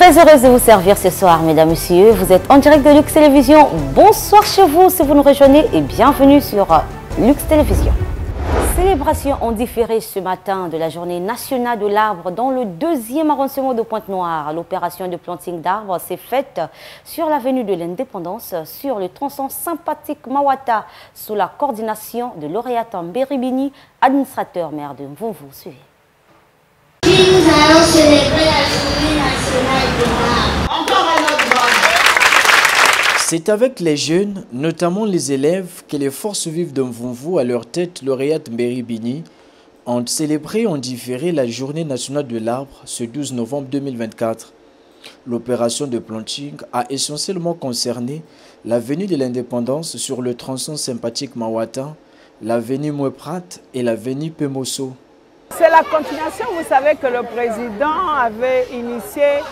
Très heureuse de vous servir ce soir, mesdames, messieurs. Vous êtes en direct de Lux Télévision. Bonsoir chez vous si vous nous rejoignez et bienvenue sur Lux Télévision. Célébration en différé ce matin de la journée nationale de l'arbre dans le 2e arrondissement de Pointe-Noire. L'opération de planting d'arbres s'est faite sur l'avenue de l'Indépendance, sur le tronçon sympathique Mawata, sous la coordination de lauréat Mbéribini, administrateur maire de Mvumvu. Suivez. Nous allons célébrer la journée nationale de l'arbre. Encore un autre bord. C'est avec les jeunes, notamment les élèves, que les forces vives de Mvumvu, à leur tête lauréat Mbéribini, ont célébré en différé la journée nationale de l'arbre ce 12 novembre 2024. L'opération de planting a essentiellement concerné l'avenue de l'Indépendance sur le tronçon sympathique Mawata, l'avenue Moueprat et l'avenue Pemoso. C'est la continuation, vous savez que le président avait initié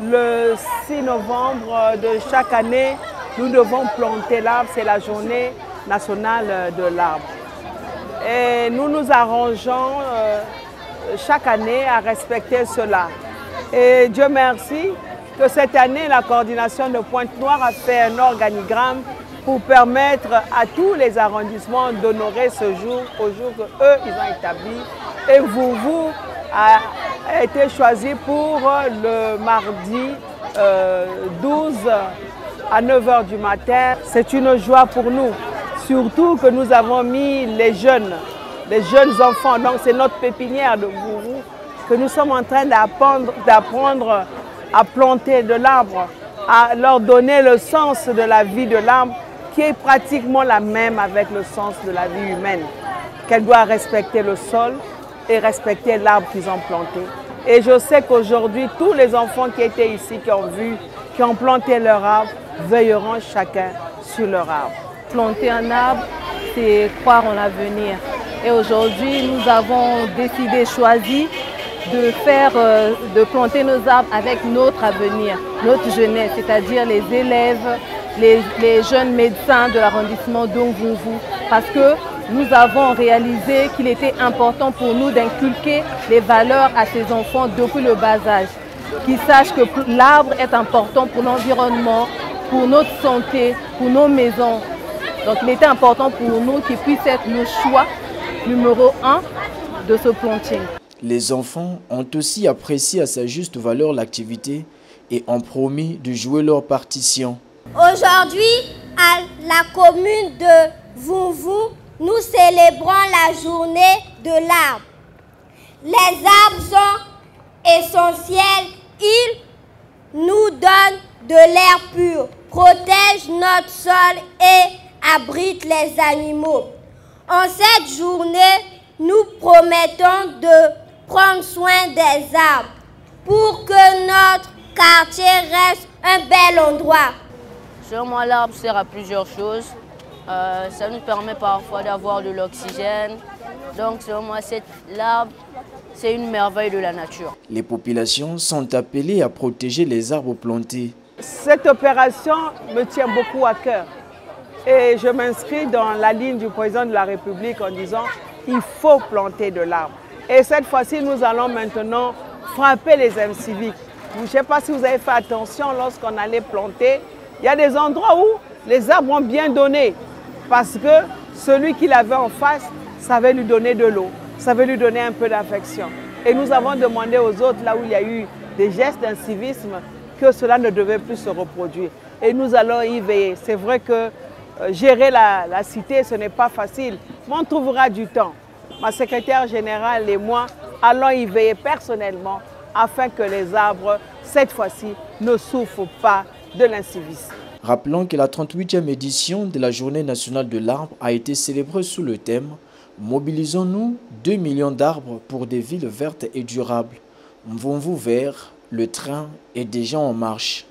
le 6 novembre de chaque année, nous devons planter l'arbre, c'est la journée nationale de l'arbre. Et nous nous arrangeons chaque année à respecter cela. Et Dieu merci que cette année, la coordination de Pointe-Noire a fait un organigramme pour permettre à tous les arrondissements d'honorer ce jour, au jour qu'eux, ils ont établi. Et Mvumvu a été choisi pour le mardi 12 à 9 h du matin. C'est une joie pour nous, surtout que nous avons mis les jeunes enfants, donc c'est notre pépinière de Mvumvu, que nous sommes en train d'apprendre à planter de l'arbre, à leur donner le sens de la vie de l'arbre, qui est pratiquement la même avec le sens de la vie humaine, qu'elle doit respecter le sol et respecter l'arbre qu'ils ont planté. Et je sais qu'aujourd'hui, tous les enfants qui étaient ici, qui ont planté leur arbre, veilleront chacun sur leur arbre. Planter un arbre, c'est croire en l'avenir. Et aujourd'hui, nous avons décidé, choisi de planter nos arbres avec notre avenir, notre jeunesse, c'est-à-dire les élèves, les jeunes médecins de l'arrondissement d'Mvumvu, parce que nous avons réalisé qu'il était important pour nous d'inculquer les valeurs à ces enfants depuis le bas âge, qu'ils sachent que l'arbre est important pour l'environnement, pour notre santé, pour nos maisons. Donc il était important pour nous qu'il puisse être le choix numéro 1 de ce planting. Les enfants ont aussi apprécié à sa juste valeur l'activité et ont promis de jouer leur partition. Aujourd'hui, à la commune de Mvumvu, nous célébrons la journée de l'arbre. Les arbres sont essentiels, ils nous donnent de l'air pur, protègent notre sol et abritent les animaux. En cette journée, nous promettons de prendre soin des arbres pour que notre quartier reste un bel endroit. Selon moi, l'arbre sert à plusieurs choses. Ça nous permet parfois d'avoir de l'oxygène. Donc selon moi, l'arbre, c'est une merveille de la nature. Les populations sont appelées à protéger les arbres plantés. Cette opération me tient beaucoup à cœur. Et je m'inscris dans la ligne du président de la République en disant qu'il faut planter de l'arbre. Et cette fois-ci, nous allons maintenant frapper les inciviques. Je ne sais pas si vous avez fait attention lorsqu'on allait planter. Il y a des endroits où les arbres ont bien donné parce que celui qui l'avait en face savait lui donner de l'eau, savait lui donner un peu d'affection. Et nous avons demandé aux autres, là où il y a eu des gestes d'incivisme, que cela ne devait plus se reproduire. Et nous allons y veiller. C'est vrai que gérer la cité, ce n'est pas facile, mais on trouvera du temps. Ma secrétaire générale et moi allons y veiller personnellement afin que les arbres, cette fois-ci, ne souffrent pas de l'incivisme. Rappelons que la 38e édition de la Journée nationale de l'arbre a été célébrée sous le thème « Mobilisons-nous 2 millions d'arbres pour des villes vertes et durables ». Mvumvu vert, le train est déjà en marche.